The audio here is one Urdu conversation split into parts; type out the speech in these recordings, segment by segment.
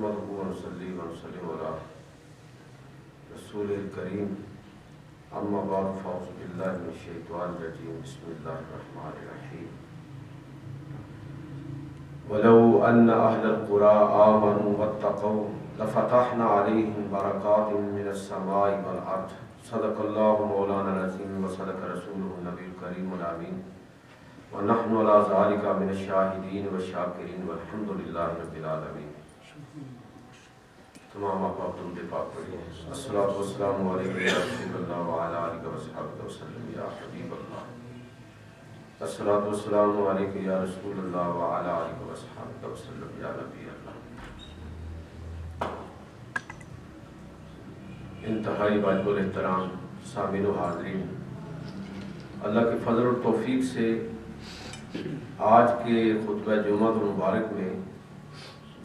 نحمده ونصلي ونسلم على رسول الكريم اما بعد فاعوذ بالله من الشيطان الرجيم بسم الله الرحمن الرحيم ولو ان اهل القرى آمنوا واتقوا لفتحنا عليهم بركات من السماء والارض صدق الله مولانا العظيم وصدق رسوله النبي الكريم الامين ونحن على ذلك من الشاهدين والشاكرين والحمد لله رب العالمين. تمام آپ درود پاک پڑھیے. الصلاۃ والسلام علیک یا رسول اللہ وعلی آلہ وصحبہ وسلم یا حبیب اللہ. الصلاۃ والسلام علیک یا رسول اللہ وعلی آلہ وصحبہ وسلم یا نبی اللہ. انتہائی واجب الاحترام سامعین و حاضرین، اللہ کے فضل و توفیق سے آج کے خطبہ جمعہ مبارک میں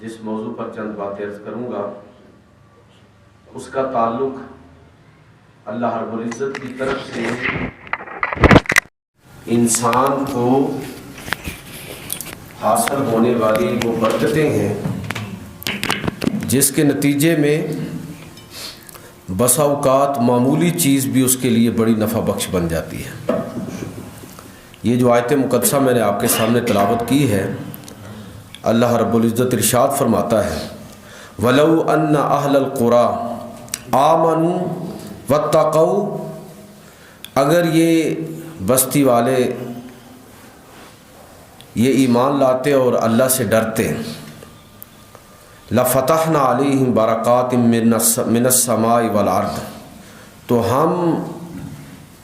جس موضوع پر چند باتیں عرض کروں گا اس کا تعلق اللہ رب العزت کی طرف سے انسان کو حاصل ہونے والی وہ برکتیں ہیں جس کے نتیجے میں بسا اوقات معمولی چیز بھی اس کے لیے بڑی نفع بخش بن جاتی ہے. یہ جو آیت مقدسہ میں نے آپ کے سامنے تلاوت کی ہے، اللہ رب العزت ارشاد فرماتا ہے وَلَوْ أَنَّ أَهْلَ الْقُرَىٰ آمَنُوا وَاتَّقَوْا، اگر یہ بستی والے یہ ایمان لاتے اور اللہ سے ڈرتے لَفَتَحْنَا عَلَيْهِمْ بَرَكَاتٍ مِّنَ السَّمَاءِ وَالْأَرْضِ، تو ہم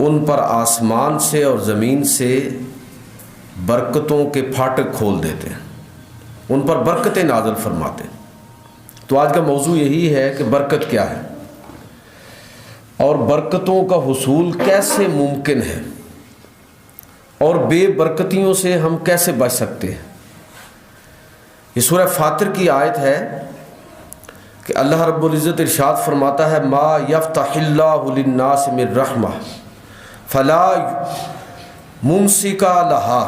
ان پر آسمان سے اور زمین سے برکتوں کے پھاٹک کھول دیتے ہیں، ان پر برکتیں نازل فرماتے. تو آج کا موضوع یہی ہے کہ برکت کیا ہے اور برکتوں کا حصول کیسے ممکن ہے اور بے برکتیوں سے ہم کیسے بچ سکتے ہیں. یہ سورہ فاطر کی آیت ہے کہ اللہ رب العزت ارشاد فرماتا ہے ما یفتح اللہ للناس من رحمہ فلا ممسک لہا،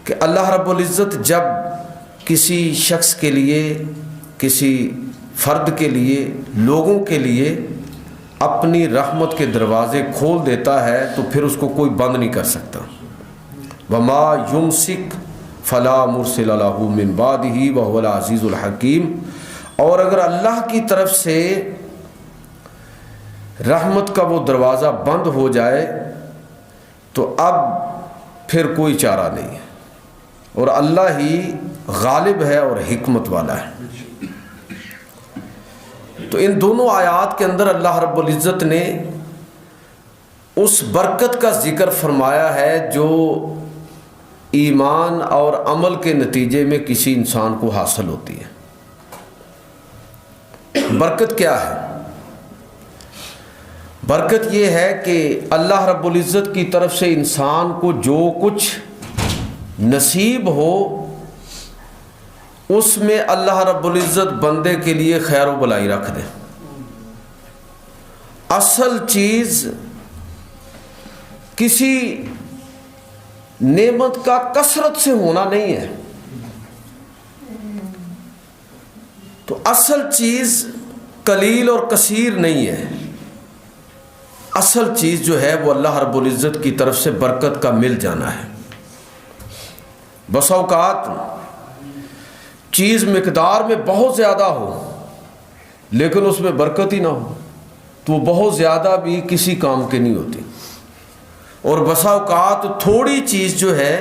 کہ اللہ رب العزت جب کسی شخص کے لیے، کسی فرد کے لیے، لوگوں کے لیے اپنی رحمت کے دروازے کھول دیتا ہے تو پھر اس کو کوئی بند نہیں کر سکتا. وما یمسک فلا مرسل لہ من بعدہ وہو العزیز الحکیم، اور اگر اللہ کی طرف سے رحمت کا وہ دروازہ بند ہو جائے تو اب پھر کوئی چارہ نہیں ہے، اور اللہ ہی غالب ہے اور حکمت والا ہے. تو ان دونوں آیات کے اندر اللہ رب العزت نے اس برکت کا ذکر فرمایا ہے جو ایمان اور عمل کے نتیجے میں کسی انسان کو حاصل ہوتی ہے. برکت کیا ہے؟ برکت یہ ہے کہ اللہ رب العزت کی طرف سے انسان کو جو کچھ نصیب ہو اس میں اللہ رب العزت بندے کے لیے خیر و بلائی رکھ دے. اصل چیز کسی نعمت کا کثرت سے ہونا نہیں ہے، تو اصل چیز قلیل اور کثیر نہیں ہے. اصل چیز جو ہے وہ اللہ رب العزت کی طرف سے برکت کا مل جانا ہے. بسا اوقات چیز مقدار میں بہت زیادہ ہو لیکن اس میں برکت ہی نہ ہو تو وہ بہت زیادہ بھی کسی کام کے نہیں ہوتی. اور بسا اوقات تھوڑی چیز جو ہے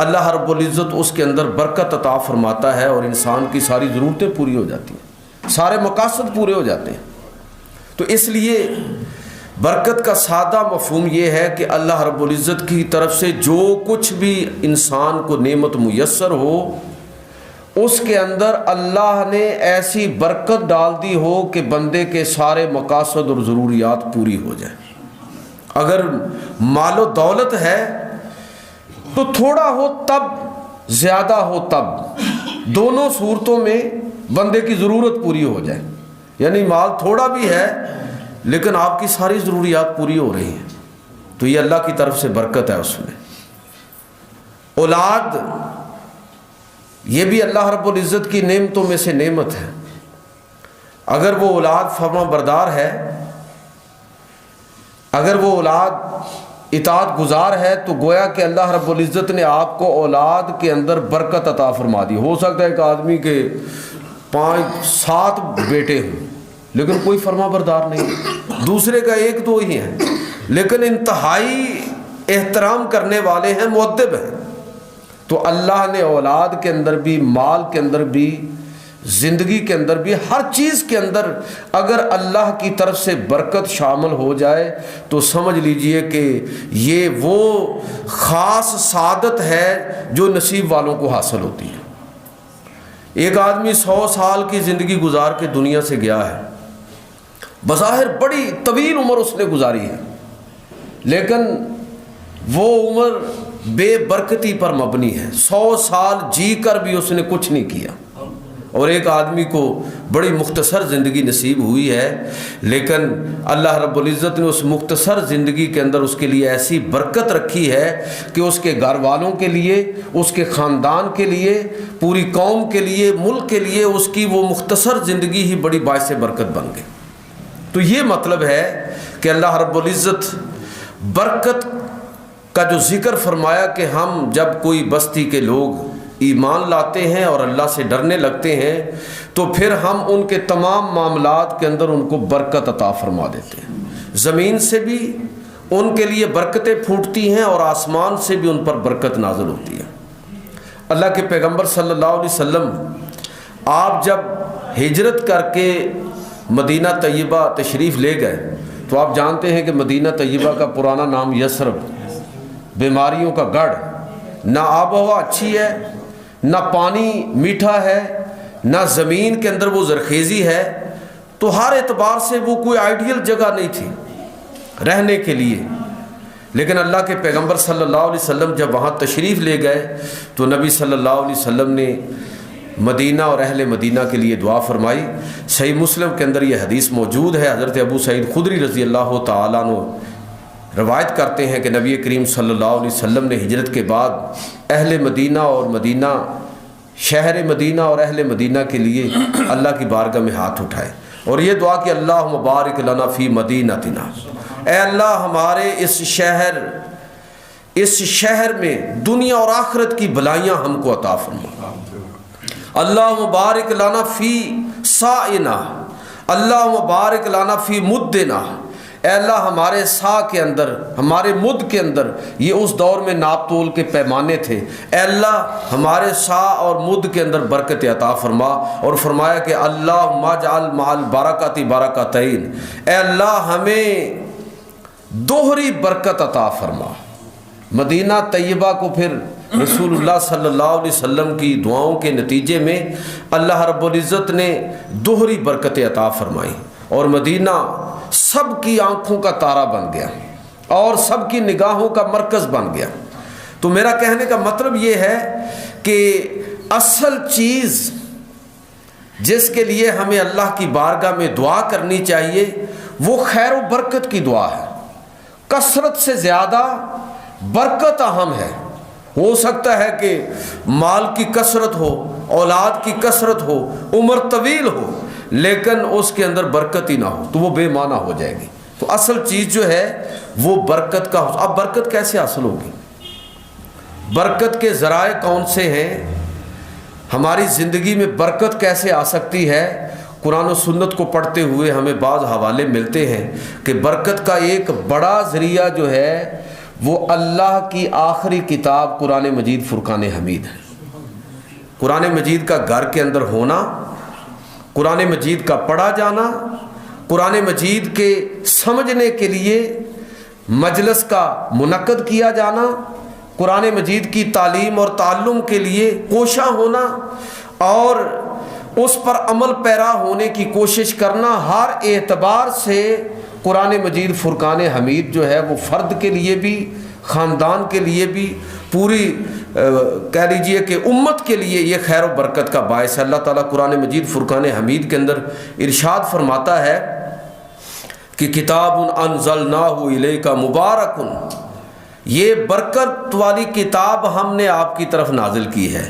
اللہ رب العزت اس کے اندر برکت عطا فرماتا ہے اور انسان کی ساری ضرورتیں پوری ہو جاتی ہیں، سارے مقاصد پورے ہو جاتے ہیں. تو اس لیے برکت کا سادہ مفہوم یہ ہے کہ اللہ رب العزت کی طرف سے جو کچھ بھی انسان کو نعمت میسر ہو اس کے اندر اللہ نے ایسی برکت ڈال دی ہو کہ بندے کے سارے مقاصد اور ضروریات پوری ہو جائیں. اگر مال و دولت ہے تو تھوڑا ہو تب، زیادہ ہو تب، دونوں صورتوں میں بندے کی ضرورت پوری ہو جائے. یعنی مال تھوڑا بھی ہے لیکن آپ کی ساری ضروریات پوری ہو رہی ہیں تو یہ اللہ کی طرف سے برکت ہے. اس میں اولاد یہ بھی اللہ رب العزت کی نعمتوں میں سے نعمت ہے۔ اگر وہ اولاد فرما بردار ہے، اگر وہ اولاد اطاعت گزار ہے، تو گویا کہ اللہ رب العزت نے آپ کو اولاد کے اندر برکت عطا فرما دی۔ ہو سکتا ہے ایک آدمی کے 5-7 بیٹے ہوں لیکن کوئی فرما بردار نہیں، دوسرے کا 1-2 ہی ہے لیکن انتہائی احترام کرنے والے ہیں، مؤدب ہیں۔ تو اللہ نے اولاد کے اندر بھی، مال کے اندر بھی، زندگی کے اندر بھی، ہر چیز کے اندر اگر اللہ کی طرف سے برکت شامل ہو جائے تو سمجھ لیجئے کہ یہ وہ خاص سعادت ہے جو نصیب والوں کو حاصل ہوتی ہے۔ ایک آدمی 100 سال کی زندگی گزار کے دنیا سے گیا ہے، بظاہر بڑی طویل عمر اس نے گزاری ہے، لیکن وہ عمر بے برکتی پر مبنی ہے۔ 100 سال جی کر بھی اس نے کچھ نہیں کیا، اور ایک آدمی کو بڑی مختصر زندگی نصیب ہوئی ہے، لیکن اللہ رب العزت نے اس مختصر زندگی کے اندر اس کے لیے ایسی برکت رکھی ہے کہ اس کے گھر والوں کے لیے، اس کے خاندان کے لیے، پوری قوم کے لیے، ملک کے لیے اس کی وہ مختصر زندگی ہی بڑی باعث برکت بن گئی۔ تو یہ مطلب ہے کہ اللہ رب العزت برکت کا جو ذکر فرمایا کہ ہم جب کوئی بستی کے لوگ ایمان لاتے ہیں اور اللہ سے ڈرنے لگتے ہیں تو پھر ہم ان کے تمام معاملات کے اندر ان کو برکت عطا فرما دیتے ہیں۔ زمین سے بھی ان کے لیے برکتیں پھوٹتی ہیں اور آسمان سے بھی ان پر برکت نازل ہوتی ہے۔ اللہ کے پیغمبر صلی اللہ علیہ وسلم آپ جب ہجرت کر کے مدینہ طیبہ تشریف لے گئے تو آپ جانتے ہیں کہ مدینہ طیبہ کا پرانا نام یثرب، بیماریوں کا گڑھ، نہ آب و ہوا اچھی ہے، نہ پانی میٹھا ہے، نہ زمین کے اندر وہ زرخیزی ہے، تو ہر اعتبار سے وہ کوئی آئیڈیل جگہ نہیں تھی رہنے کے لیے۔ لیکن اللہ کے پیغمبر صلی اللہ علیہ وسلم جب وہاں تشریف لے گئے تو نبی صلی اللہ علیہ وسلم نے مدینہ اور اہل مدینہ کے لیے دعا فرمائی۔ صحیح مسلم کے اندر یہ حدیث موجود ہے، حضرت ابو سعید خدری رضی اللہ تعالیٰ عنہ روایت کرتے ہیں کہ نبی کریم صلی اللہ علیہ وسلم نے ہجرت کے بعد اہل مدینہ اور مدینہ، شہر مدینہ اور اہل مدینہ کے لیے اللہ کی بارگاہ میں ہاتھ اٹھائے اور یہ دعا کہ اللہم بارک لنا فی مدینتنا، اے اللہ ہمارے اس شہر میں دنیا اور آخرت کی بھلائیاں ہم کو عطا فرما۔ اللہم بارک لنا فی سائنا، اللہم بارک لنا فی مدنا، اے اللہ ہمارے سا کے اندر، ہمارے مد کے اندر، یہ اس دور میں ناپ تول کے پیمانے تھے، اے اللہ ہمارے سا اور مد کے اندر برکت عطا فرما، اور فرمایا کہ اللہم اجعل مع البرکۃ برکتین، اے اللہ ہمیں دوہری برکت عطا فرما۔ مدینہ طیبہ کو پھر رسول اللہ صلی اللہ علیہ وسلم کی دعاؤں کے نتیجے میں اللہ رب العزت نے دوہری برکت عطا فرمائی اور مدینہ سب کی آنکھوں کا تارا بن گیا اور سب کی نگاہوں کا مرکز بن گیا۔ تو میرا کہنے کا مطلب یہ ہے کہ اصل چیز جس کے لیے ہمیں اللہ کی بارگاہ میں دعا کرنی چاہیے وہ خیر و برکت کی دعا ہے۔ کثرت سے زیادہ برکت اہم ہے۔ ہو سکتا ہے کہ مال کی کثرت ہو، اولاد کی کثرت ہو، عمر طویل ہو، لیکن اس کے اندر برکت ہی نہ ہو تو وہ بے معنی ہو جائے گی۔ تو اصل چیز جو ہے وہ برکت کا۔ اب برکت کیسے حاصل ہوگی؟ برکت کے ذرائع کون سے ہیں؟ ہماری زندگی میں برکت کیسے آ سکتی ہے؟ قرآن و سنت کو پڑھتے ہوئے ہمیں بعض حوالے ملتے ہیں کہ برکت کا ایک بڑا ذریعہ جو ہے وہ اللہ کی آخری کتاب قرآن مجید فرقان حمید ہے۔ قرآن مجید کا گھر کے اندر ہونا، قرآن مجید کا پڑھا جانا، قرآن مجید کے سمجھنے کے لیے مجلس کا منعقد کیا جانا، قرآن مجید کی تعلیم اور تعلم کے لیے کوشاں ہونا اور اس پر عمل پیرا ہونے کی کوشش کرنا، ہر اعتبار سے قرآن مجید فرقان حمید جو ہے وہ فرد کے لیے بھی، خاندان کے لیے بھی، پوری کہہ لیجئے کہ امت کے لیے یہ خیر و برکت کا باعث ہے۔ اللہ تعالیٰ قرآن مجید فرقان حمید کے اندر ارشاد فرماتا ہے کہ کتاب انزلناہ الیک مبارک، یہ برکت والی کتاب ہم نے آپ کی طرف نازل کی ہے۔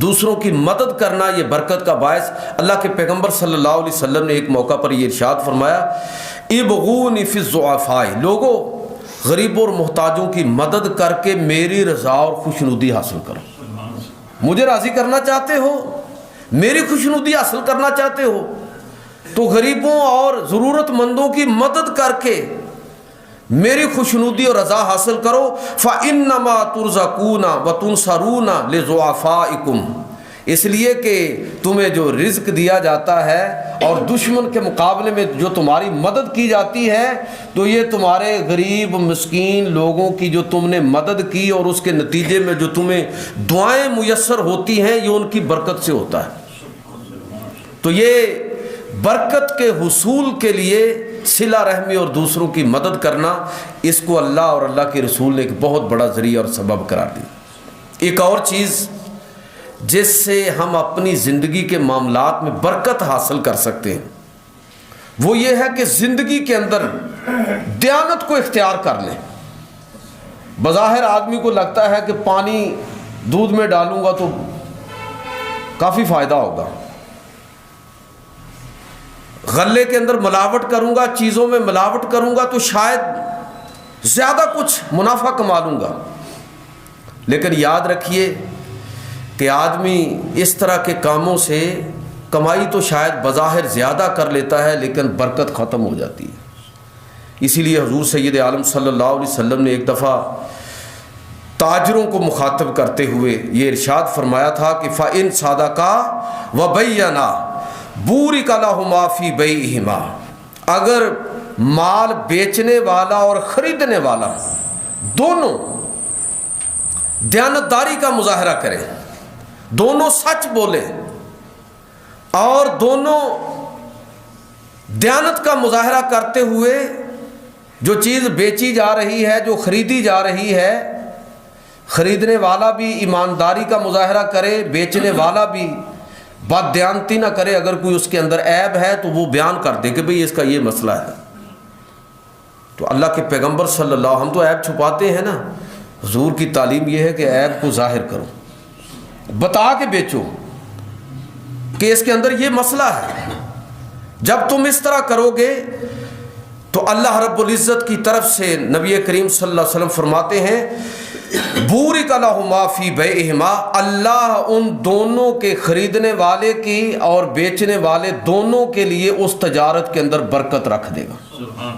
دوسروں کی مدد کرنا یہ برکت کا باعث. اللہ کے پیغمبر صلی اللہ علیہ وسلم نے ایک موقع پر یہ ارشاد فرمایا ابغونی فی الضعفاء، لوگوں غریبوں اور محتاجوں کی مدد کر کے میری رضا اور خوشنودی حاصل کرو. مجھے راضی کرنا چاہتے ہو، میری خوشنودی حاصل کرنا چاہتے ہو تو غریبوں اور ضرورت مندوں کی مدد کر کے میری خوشنودی اور رضا حاصل کرو. فَإِنَّمَا تُرْزَقُونَ وَتُنْصَرُونَ لِضُعَفَائِكُمْ، اس لیے کہ تمہیں جو رزق دیا جاتا ہے اور دشمن کے مقابلے میں جو تمہاری مدد کی جاتی ہے تو یہ تمہارے غریب مسکین لوگوں کی جو تم نے مدد کی اور اس کے نتیجے میں جو تمہیں دعائیں میسر ہوتی ہیں یہ ان کی برکت سے ہوتا ہے. تو یہ برکت کے حصول کے لیے صلہ رحمی اور دوسروں کی مدد کرنا، اس کو اللہ اور اللہ کے رسول نے ایک بہت بڑا ذریعہ اور سبب قرار دیا. ایک اور چیز جس سے ہم اپنی زندگی کے معاملات میں برکت حاصل کر سکتے ہیں وہ یہ ہے کہ زندگی کے اندر دیانت کو اختیار کر لیں. بظاہر آدمی کو لگتا ہے کہ پانی دودھ میں ڈالوں گا تو کافی فائدہ ہوگا، غلے کے اندر ملاوٹ کروں گا، چیزوں میں ملاوٹ کروں گا تو شاید زیادہ کچھ منافع کما لوں گا. لیکن یاد رکھیے کہ آدمی اس طرح کے کاموں سے کمائی تو شاید بظاہر زیادہ کر لیتا ہے لیکن برکت ختم ہو جاتی ہے. اسی لیے حضور سید عالم صلی اللہ علیہ وسلم نے ایک دفعہ تاجروں کو مخاطب کرتے ہوئے یہ ارشاد فرمایا تھا کہ فَإِن صَدَقَا وَبَيَّنَا بُورِكَ لَهُمَا فِي بَيْعِهِمَا، اگر مال بیچنے والا اور خریدنے والا دونوں دیانتداری کا مظاہرہ کریں، دونوں سچ بولیں اور دونوں دیانت کا مظاہرہ کرتے ہوئے جو چیز بیچی جا رہی ہے، جو خریدی جا رہی ہے، خریدنے والا بھی ایمانداری کا مظاہرہ کرے، بیچنے والا بھی بد دیانتی نہ کرے. اگر کوئی اس کے اندر عیب ہے تو وہ بیان کر دے کہ بھئی اس کا یہ مسئلہ ہے. تو اللہ کے پیغمبر صلی اللہ علیہ وسلم، ہم تو عیب چھپاتے ہیں نا، حضور کی تعلیم یہ ہے کہ عیب کو ظاہر کرو، بتا کے بیچو کہ اس کے اندر یہ مسئلہ ہے. جب تم اس طرح کرو گے تو اللہ رب العزت کی طرف سے نبی کریم صلی اللہ علیہ وسلم فرماتے ہیں بورک لہما فی بیعہما، اللہ ان دونوں کے خریدنے والے کی اور بیچنے والے دونوں کے لیے اس تجارت کے اندر برکت رکھ دے گا.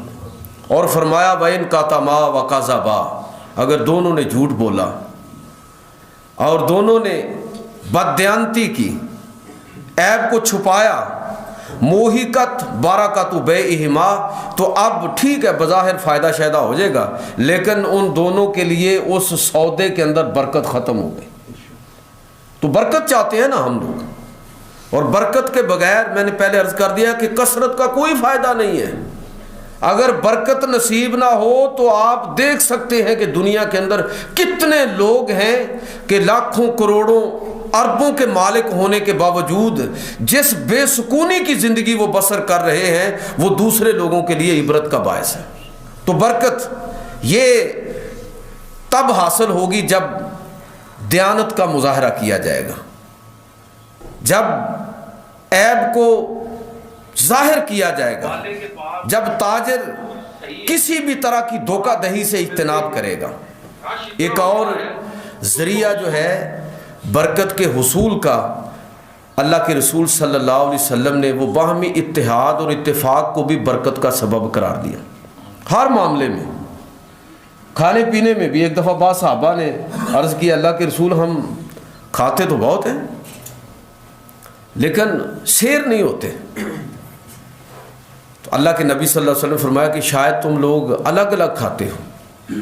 اور فرمایا وَإِن كَتَمَا وَكَذَبَا، اگر دونوں نے جھوٹ بولا اور دونوں نے بددیانتی کی، عیب کو چھپایا، موہقت برکت بیعہما، تو اب ٹھیک ہے بظاہر فائدہ شائدہ ہو جائے گا لیکن ان دونوں کے لیے اس سودے کے اندر برکت ختم ہو گئی. تو برکت چاہتے ہیں نا ہم لوگ، اور برکت کے بغیر میں نے پہلے عرض کر دیا کہ کثرت کا کوئی فائدہ نہیں ہے. اگر برکت نصیب نہ ہو تو آپ دیکھ سکتے ہیں کہ دنیا کے اندر کتنے لوگ ہیں کہ لاکھوں کروڑوں اربوں کے مالک ہونے کے باوجود جس بے سکونی کی زندگی وہ بسر کر رہے ہیں وہ دوسرے لوگوں کے لیے عبرت کا باعث ہے. تو برکت یہ تب حاصل ہوگی جب دیانت کا مظاہرہ کیا جائے گا، جب عیب کو ظاہر کیا جائے گا، جب تاجر کسی بھی طرح کی دھوکہ دہی سے اجتناب کرے گا. ایک اور ذریعہ جو ہے برکت کے حصول کا، اللہ کے رسول صلی اللہ علیہ وسلم نے وہ باہمی اتحاد اور اتفاق کو بھی برکت کا سبب قرار دیا. ہر معاملے میں، کھانے پینے میں بھی. ایک دفعہ بعض صحابہ نے عرض کیا اللہ کے رسول ہم کھاتے تو بہت ہیں لیکن شیر نہیں ہوتے. تو اللہ کے نبی صلی اللہ علیہ وسلم نے فرمایا کہ شاید تم لوگ الگ الگ کھاتے ہو.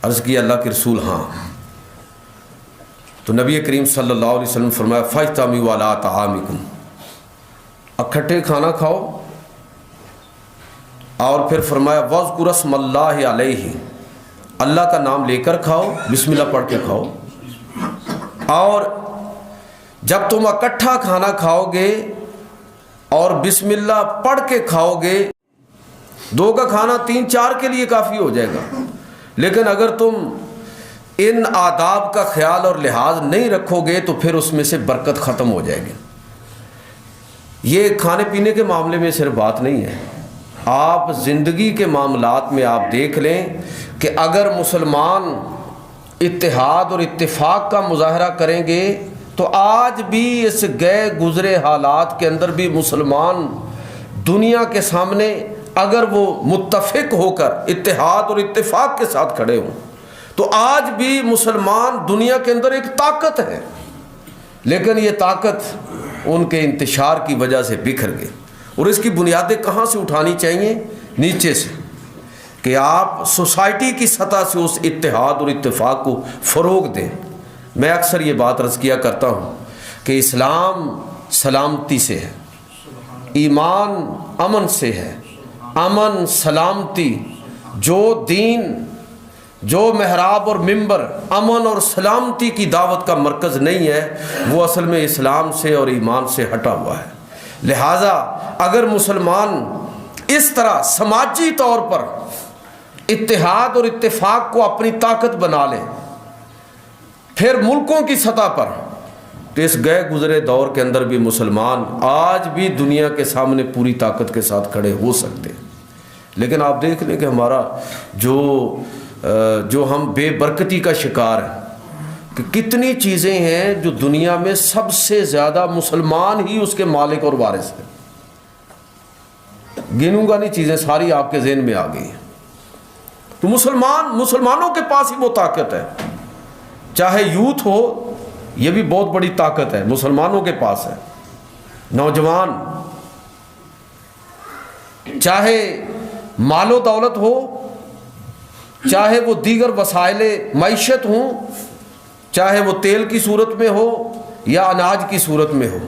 عرض کیا اللہ کے رسول ہاں. تو نبی کریم صلی اللہ علیہ وسلم فرمایا فاجتمعوا علی طعامکم، اکٹھے کھانا کھاؤ. اور پھر فرمایا واذکروا اسم اللہ علیہ، اللہ کا نام لے کر کھاؤ، بسم اللہ پڑھ کے کھاؤ. اور جب تم اکٹھا کھانا کھاؤ گے اور بسم اللہ پڑھ کے کھاؤ گے، دو کا کھانا 3-4 کے لیے کافی ہو جائے گا. لیکن اگر تم ان آداب کا خیال اور لحاظ نہیں رکھو گے تو پھر اس میں سے برکت ختم ہو جائے گی۔ یہ کھانے پینے کے معاملے میں صرف بات نہیں ہے، آپ زندگی کے معاملات میں آپ دیکھ لیں کہ اگر مسلمان اتحاد اور اتفاق کا مظاہرہ کریں گے تو آج بھی اس گئے گزرے حالات کے اندر بھی مسلمان دنیا کے سامنے اگر وہ متفق ہو کر اتحاد اور اتفاق کے ساتھ کھڑے ہوں تو آج بھی مسلمان دنیا کے اندر ایک طاقت ہے، لیکن یہ طاقت ان کے انتشار کی وجہ سے بکھر گئی۔ اور اس کی بنیادیں کہاں سے اٹھانی چاہیے؟ نیچے سے، کہ آپ سوسائٹی کی سطح سے اس اتحاد اور اتفاق کو فروغ دیں۔ میں اکثر یہ بات عرض کیا کرتا ہوں کہ اسلام سلامتی سے ہے، ایمان امن سے ہے، امن سلامتی، جو دین، جو محراب اور منبر امن اور سلامتی کی دعوت کا مرکز نہیں ہے، وہ اصل میں اسلام سے اور ایمان سے ہٹا ہوا ہے۔ لہٰذا اگر مسلمان اس طرح سماجی طور پر اتحاد اور اتفاق کو اپنی طاقت بنا لیں، پھر ملکوں کی سطح پر، تو اس گئے گزرے دور کے اندر بھی مسلمان آج بھی دنیا کے سامنے پوری طاقت کے ساتھ کھڑے ہو سکتے ہیں۔ لیکن آپ دیکھ لیں کہ ہمارا جو ہم بے برکتی کا شکار ہیں، کہ کتنی چیزیں ہیں جو دنیا میں سب سے زیادہ مسلمان ہی اس کے مالک اور وارث ہیں۔ گنوں گا نہیں، چیزیں ساری آپ کے ذہن میں آ گئی ہیں۔ تو مسلمانوں کے پاس ہی وہ طاقت ہے، چاہے یوتھ ہو، یہ بھی بہت بڑی طاقت ہے، مسلمانوں کے پاس ہے، نوجوان، چاہے مال و دولت ہو، چاہے وہ دیگر وسائل معیشت ہوں، چاہے وہ تیل کی صورت میں ہو یا اناج کی صورت میں ہو،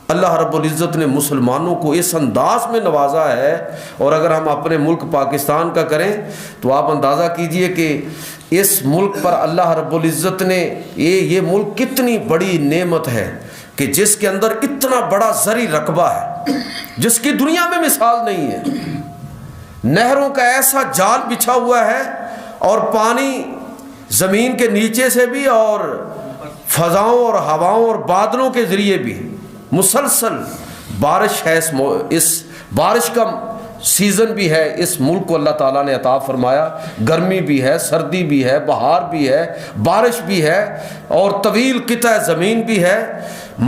اللہ رب العزت نے مسلمانوں کو اس انداز میں نوازا ہے۔ اور اگر ہم اپنے ملک پاکستان کا کریں تو آپ اندازہ کیجئے کہ اس ملک پر اللہ رب العزت نے یہ ملک کتنی بڑی نعمت ہے کہ جس کے اندر اتنا بڑا زرعی رقبہ ہے جس کی دنیا میں مثال نہیں ہے، نہروں کا ایسا جال بچھا ہوا ہے، اور پانی زمین کے نیچے سے بھی اور فضاؤں اور ہواؤں اور بادلوں کے ذریعے بھی مسلسل بارش ہے۔ اس بارش کا سیزن بھی ہے اس ملک کو اللہ تعالیٰ نے عطا فرمایا، گرمی بھی ہے، سردی بھی ہے، بہار بھی ہے، بارش بھی ہے، اور طویل قطع زمین بھی ہے،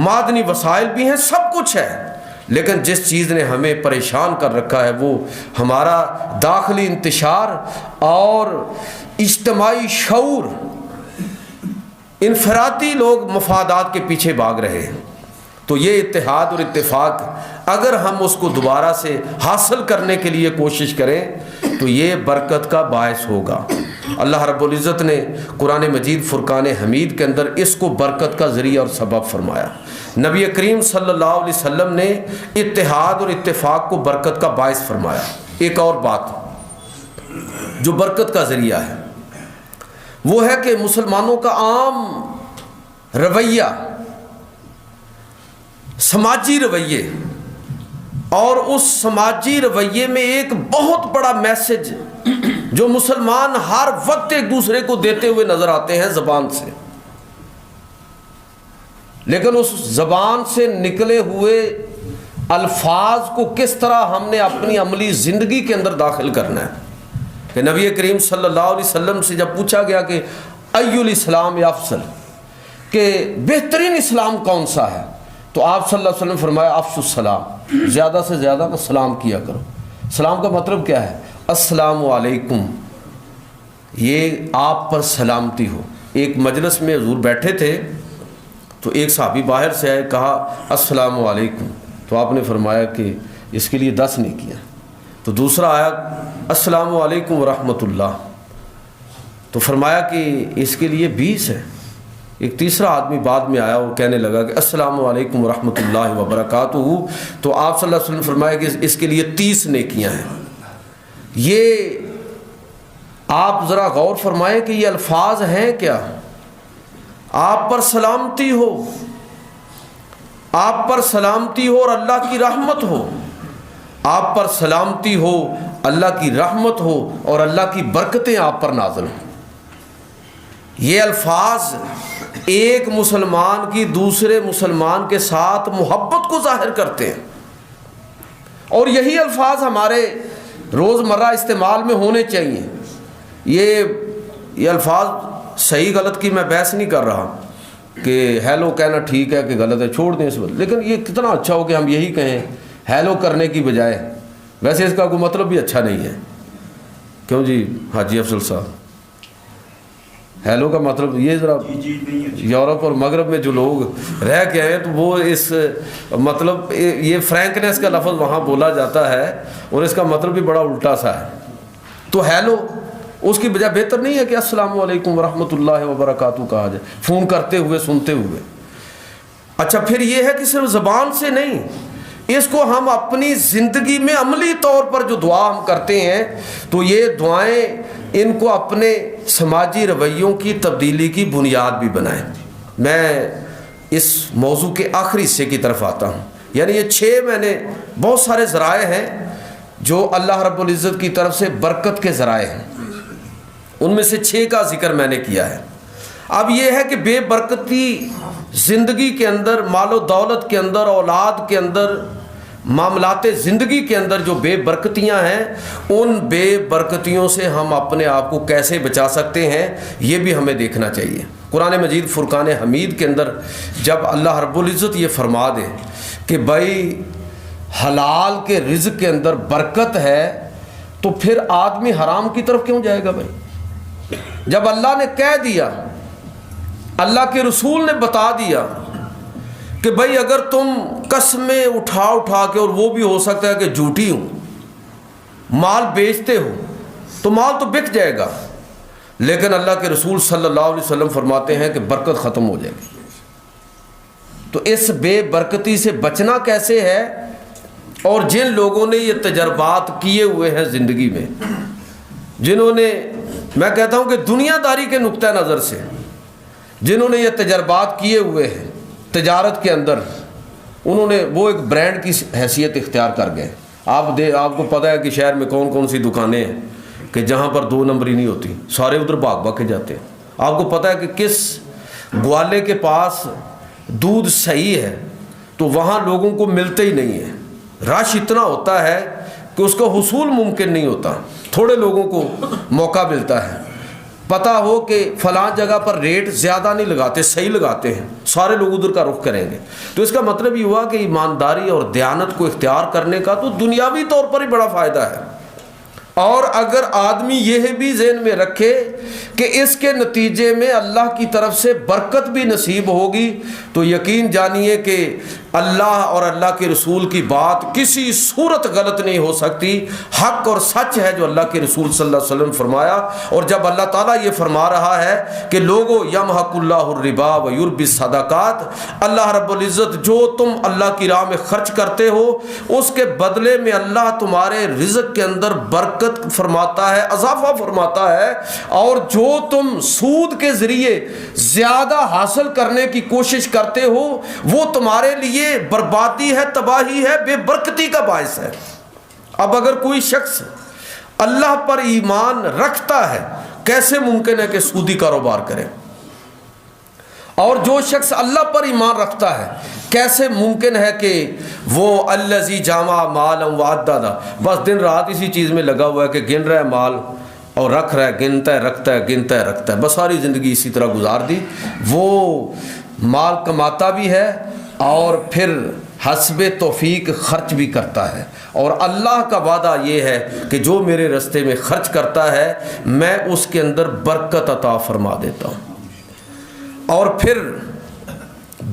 معدنی وسائل بھی ہیں، سب کچھ ہے۔ لیکن جس چیز نے ہمیں پریشان کر رکھا ہے وہ ہمارا داخلی انتشار اور اجتماعی شعور۔ انفرادی لوگ مفادات کے پیچھے بھاگ رہے ہیں۔ تو یہ اتحاد اور اتفاق اگر ہم اس کو دوبارہ سے حاصل کرنے کے لیے کوشش کریں تو یہ برکت کا باعث ہوگا۔ اللہ رب العزت نے قرآن مجید فرقان حمید کے اندر اس کو برکت کا ذریعہ اور سبب فرمایا۔ نبی کریم صلی اللہ علیہ وسلم نے اتحاد اور اتفاق کو برکت کا باعث فرمایا۔ ایک اور بات جو برکت کا ذریعہ ہے وہ ہے کہ مسلمانوں کا عام رویہ، سماجی رویے، اور اس سماجی رویے میں ایک بہت بڑا میسج جو مسلمان ہر وقت ایک دوسرے کو دیتے ہوئے نظر آتے ہیں زبان سے، لیکن اس زبان سے نکلے ہوئے الفاظ کو کس طرح ہم نے اپنی عملی زندگی کے اندر داخل کرنا ہے۔ کہ نبی کریم صلی اللہ علیہ وسلم سے جب پوچھا گیا کہ ای الاسلام افضل، کہ بہترین اسلام کون سا ہے، تو آپ صلی اللہ علیہ وسلم فرمایا افشوا السلام، زیادہ سے زیادہ کا سلام کیا کرو۔ سلام کا مطلب کیا ہے؟ السلام علیکم، یہ آپ پر سلامتی ہو۔ ایک مجلس میں حضور بیٹھے تھے تو ایک صحابی باہر سے آئے، کہا السلام علیکم، تو آپ نے فرمایا کہ اس کے لیے 10 نہیں کیا۔ تو دوسرا آیا السلام علیکم ورحمۃ اللہ، تو فرمایا کہ اس کے لیے 20 ہے۔ ایک تیسرا آدمی بعد میں آیا، وہ کہنے لگا کہ السلام علیکم ورحمۃ اللہ وبرکاتہ، تو آپ صلی اللہ علیہ وسلم فرمایا کہ اس کے لیے 30 نیکیاں ہیں۔ یہ آپ ذرا غور فرمائیں کہ یہ الفاظ ہیں کیا؟ آپ پر سلامتی ہو، آپ پر سلامتی ہو اور اللہ کی رحمت ہو، آپ پر سلامتی ہو، اللہ کی رحمت ہو اور اللہ کی برکتیں آپ پر نازل ہوں۔ یہ الفاظ ایک مسلمان کی دوسرے مسلمان کے ساتھ محبت کو ظاہر کرتے ہیں، اور یہی الفاظ ہمارے روزمرہ استعمال میں ہونے چاہیے۔ یہ الفاظ صحیح غلط کی میں بحث نہیں کر رہا کہ ہیلو کہنا ٹھیک ہے کہ غلط ہے، چھوڑ دیں اس وقت، لیکن یہ کتنا اچھا ہو کہ ہم یہی کہیں ہیلو کرنے کی بجائے۔ ویسے اس کا کوئی مطلب بھی اچھا نہیں ہے، کیوں جی حاجی افضل صاحب؟ ہیلو کا مطلب یہ ذرا یورپ اور مغرب میں جو لوگ رہ کے ہیں تو وہ اس مطلب یہ فرینکنیس کا لفظ وہاں بولا جاتا ہے اور اس کا مطلب بھی بڑا الٹا سا ہے۔ تو ہیلو اس کی بجائے بہتر نہیں ہے کہ السلام علیکم ورحمۃ اللہ وبرکاتہ کہا جائے، فون کرتے ہوئے سنتے ہوئے۔ اچھا، پھر یہ ہے کہ صرف زبان سے نہیں، اس کو ہم اپنی زندگی میں عملی طور پر جو دعا ہم کرتے ہیں تو یہ دعائیں ان کو اپنے سماجی رویوں کی تبدیلی کی بنیاد بھی بنائیں۔ میں اس موضوع کے آخری حصے کی طرف آتا ہوں، یعنی یہ 6 میں نے بہت سارے ذرائع ہیں جو اللہ رب العزت کی طرف سے برکت کے ذرائع ہیں، ان میں سے 6 کا ذکر میں نے کیا ہے۔ اب یہ ہے کہ بے برکتی زندگی کے اندر، مال و دولت کے اندر، اولاد کے اندر، معاملات زندگی کے اندر جو بے برکتیاں ہیں، ان بے برکتیوں سے ہم اپنے آپ کو کیسے بچا سکتے ہیں یہ بھی ہمیں دیکھنا چاہیے۔ قرآن مجید فرقان حمید کے اندر جب اللہ رب العزت یہ فرما دے کہ بھائی حلال کے رزق کے اندر برکت ہے تو پھر آدمی حرام کی طرف کیوں جائے گا بھائی؟ جب اللہ نے کہہ دیا، اللہ کے رسول نے بتا دیا کہ بھائی اگر تم قسمیں اٹھا کے، اور وہ بھی ہو سکتا ہے کہ جھوٹی ہوں، مال بیچتے ہو تو مال تو بک جائے گا، لیکن اللہ کے رسول صلی اللہ علیہ وسلم فرماتے ہیں کہ برکت ختم ہو جائے گی۔ تو اس بے برکتی سے بچنا کیسے ہے؟ اور جن لوگوں نے یہ تجربات کیے ہوئے ہیں زندگی میں، جنہوں نے، میں کہتا ہوں کہ دنیا داری کے نقطہ نظر سے جنہوں نے یہ تجربات کیے ہوئے ہیں تجارت کے اندر، انہوں نے وہ ایک برانڈ کی حیثیت اختیار کر گئے۔ آپ کو پتہ ہے کہ شہر میں کون کون سی دکانیں ہیں کہ جہاں پر 2 نمبری نہیں ہوتی، سارے ادھر بھاگ کے جاتے ہیں۔ آپ کو پتہ ہے کہ کس گوالے کے پاس دودھ صحیح ہے تو وہاں لوگوں کو ملتے ہی نہیں ہے، رش اتنا ہوتا ہے کہ اس کا حصول ممکن نہیں ہوتا، تھوڑے لوگوں کو موقع ملتا ہے۔ پتہ ہو کہ فلاں جگہ پر ریٹ زیادہ نہیں لگاتے، صحیح لگاتے ہیں، سارے لوگ ادھر کا رخ کریں گے۔ تو اس کا مطلب یہ ہوا کہ ایمانداری اور دیانت کو اختیار کرنے کا تو دنیاوی طور پر ہی بڑا فائدہ ہے، اور اگر آدمی یہ بھی ذہن میں رکھے کہ اس کے نتیجے میں اللہ کی طرف سے برکت بھی نصیب ہوگی، تو یقین جانیے کہ اللہ اور اللہ کے رسول کی بات کسی صورت غلط نہیں ہو سکتی، حق اور سچ ہے جو اللہ کے رسول صلی اللہ علیہ وسلم فرمایا۔ اور جب اللہ تعالیٰ یہ فرما رہا ہے کہ لوگو یمحق اللہ الربا ویربی الصدقات، اللہ رب العزت جو تم اللہ کی راہ میں خرچ کرتے ہو اس کے بدلے میں اللہ تمہارے رزق کے اندر برکت فرماتا ہے، اضافہ فرماتا ہے، اور جو تم سود کے ذریعے زیادہ حاصل کرنے کی کوشش کرتے ہو وہ تمہارے لیے بربادی ہے، تباہی ہے، بے برکتی کا باعث ہے۔ اب اگر کوئی شخص اللہ پر ایمان رکھتا ہے، کیسے ممکن ہے کہ سودی کاروبار کرے؟ اور جو شخص اللہ پر ایمان رکھتا ہے کیسے ممکن ہے کہ وہ الذی جمع مالا وعددا، بس دن رات اسی چیز میں لگا ہوا ہے کہ گن رہا ہے مال اور رکھ رہا ہے، گنتا ہے رکھتا ہے، گنتا ہے رکھتا ہے، بس ساری زندگی اسی طرح گزار دی۔ وہ مال کماتا بھی ہے اور پھر حسب توفیق خرچ بھی کرتا ہے، اور اللہ کا وعدہ یہ ہے کہ جو میرے راستے میں خرچ کرتا ہے میں اس کے اندر برکت عطا فرما دیتا ہوں۔ اور پھر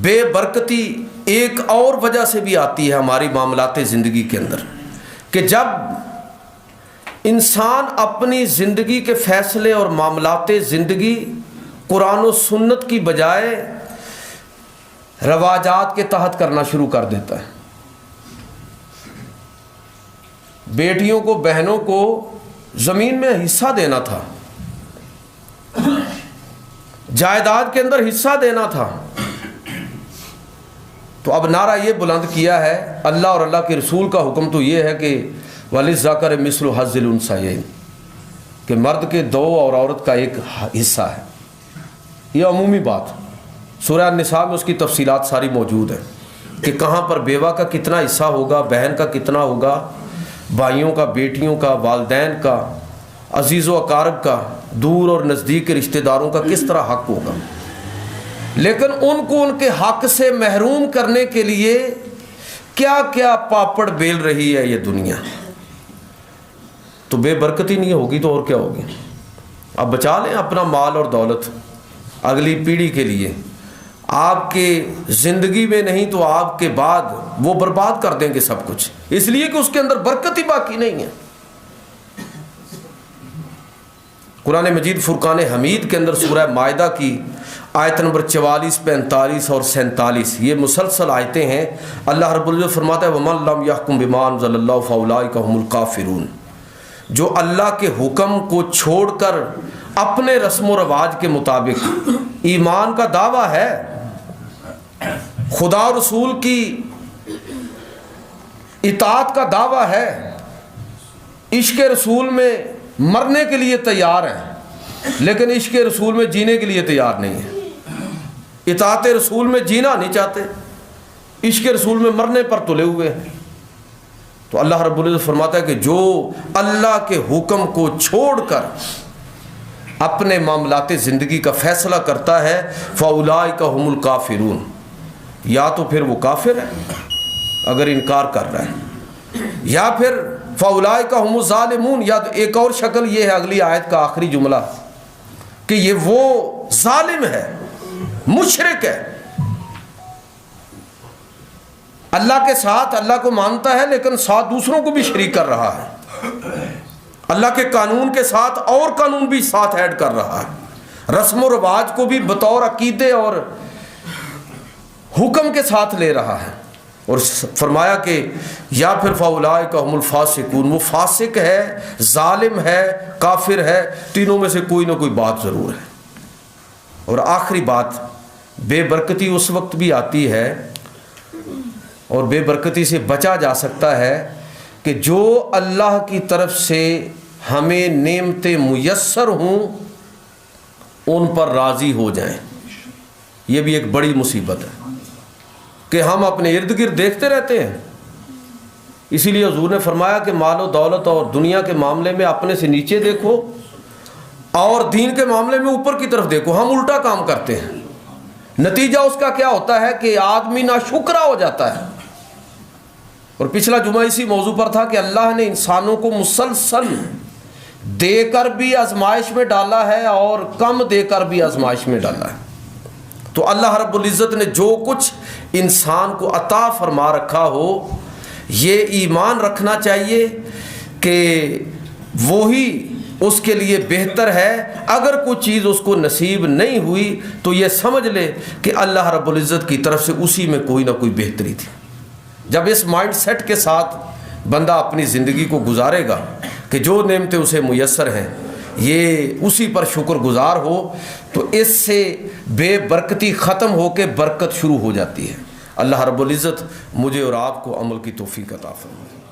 بے برکتی ایک اور وجہ سے بھی آتی ہے ہماری معاملات زندگی کے اندر، کہ جب انسان اپنی زندگی کے فیصلے اور معاملات زندگی قرآن و سنت کی بجائے رواجات کے تحت کرنا شروع کر دیتا ہے۔ بیٹیوں کو، بہنوں کو زمین میں حصہ دینا تھا، جائیداد کے اندر حصہ دینا تھا، تو اب نعرہ یہ بلند کیا ہے اللہ اور اللہ کے رسول کا حکم تو یہ ہے کہ وَلِلذَّكَرِ مِثْلُ حَظِّ الْأُنثَيَيْنِ، کہ مرد کے 2 اور عورت کا 1 حصہ ہے۔ یہ عمومی بات، سورہ النساء میں اس کی تفصیلات ساری موجود ہیں کہ کہاں پر بیوہ کا کتنا حصہ ہوگا، بہن کا کتنا ہوگا، بھائیوں کا، بیٹیوں کا، والدین کا، عزیز و اقارب کا، دور اور نزدیک کے رشتہ داروں کا کس طرح حق ہوگا۔ لیکن ان کو ان کے حق سے محروم کرنے کے لیے کیا کیا پاپڑ بیل رہی ہے یہ دنیا، تو بے برکتی نہیں ہوگی تو اور کیا ہوگی۔ اب بچا لیں اپنا مال اور دولت اگلی پیڑھی کے لیے، آپ کے زندگی میں نہیں تو آپ کے بعد وہ برباد کر دیں گے سب کچھ، اس لیے کہ اس کے اندر برکت ہی باقی نہیں ہے۔ قرآن مجید فرقان حمید کے اندر سورہ مائدہ کی آیت نمبر 44، 45 اور 47 یہ مسلسل آیتیں ہیں۔ اللہ رب العزت فرماتا ہے وَمَن لَّمْ يَحْكُم بِمَا أَنزَلَ اللَّهُ فَأُولَٰئِكَ هُمُ الْكَافِرُونَ، جو اللہ کے حکم کو چھوڑ کر اپنے رسم و رواج کے مطابق ایمان کا دعویٰ ہے، خدا و رسول کی اطاعت کا دعویٰ ہے، عشق رسول میں مرنے کے لیے تیار ہیں لیکن عشق رسول میں جینے کے لیے تیار نہیں ہیں، اطاعت رسول میں جینا نہیں چاہتے، عشق رسول میں مرنے پر تلے ہوئے ہیں، تو اللہ رب العزت فرماتا ہے کہ جو اللہ کے حکم کو چھوڑ کر اپنے معاملات زندگی کا فیصلہ کرتا ہے فَأُولَٰئِكَ هُمُ الْكَافِرُونَ، یا تو پھر وہ کافر ہے اگر انکار کر رہا ہے، یا پھر فَأُولَٰئِكَ هُمُ الظَّالِمُونَ، یا ایک اور شکل یہ ہے اگلی آیت کا آخری جملہ کہ یہ وہ ظالم ہے، مشرک ہے، اللہ کے ساتھ اللہ کو مانتا ہے لیکن ساتھ دوسروں کو بھی شریک کر رہا ہے، اللہ کے قانون کے ساتھ اور قانون بھی ساتھ ایڈ کر رہا ہے، رسم و رواج کو بھی بطور عقیدے اور حکم کے ساتھ لے رہا ہے، اور فرمایا کہ یا پھر فَأُولَٰئِكَ هُمُ الْفَاسِقُونَ، وہ فاسق ہے، ظالم ہے، کافر ہے، تینوں میں سے کوئی نہ کوئی بات ضرور ہے۔ اور آخری بات، بے برکتی اس وقت بھی آتی ہے اور بے برکتی سے بچا جا سکتا ہے کہ جو اللہ کی طرف سے ہمیں نعمتیں میسر ہوں ان پر راضی ہو جائیں، یہ بھی ایک بڑی مصیبت ہے کہ ہم اپنے ارد گرد دیکھتے رہتے ہیں۔ اسی لیے حضور نے فرمایا کہ مال و دولت اور دنیا کے معاملے میں اپنے سے نیچے دیکھو اور دین کے معاملے میں اوپر کی طرف دیکھو، ہم الٹا کام کرتے ہیں، نتیجہ اس کا کیا ہوتا ہے کہ آدمی ناشکرا ہو جاتا ہے۔ اور پچھلا جمعہ اسی موضوع پر تھا کہ اللہ نے انسانوں کو مسلسل دے کر بھی آزمائش میں ڈالا ہے اور کم دے کر بھی آزمائش میں ڈالا ہے، تو اللہ رب العزت نے جو کچھ انسان کو عطا فرما رکھا ہو یہ ایمان رکھنا چاہیے کہ وہی اس کے لیے بہتر ہے، اگر کوئی چیز اس کو نصیب نہیں ہوئی تو یہ سمجھ لے کہ اللہ رب العزت کی طرف سے اسی میں کوئی نہ کوئی بہتری تھی۔ جب اس مائنڈ سیٹ کے ساتھ بندہ اپنی زندگی کو گزارے گا کہ جو نعمتیں اسے میسر ہیں یہ اسی پر شکر گزار ہو تو اس سے بے برکتی ختم ہو کے برکت شروع ہو جاتی ہے۔ اللہ رب العزت مجھے اور آپ کو عمل کی توفیق عطا فرمائے۔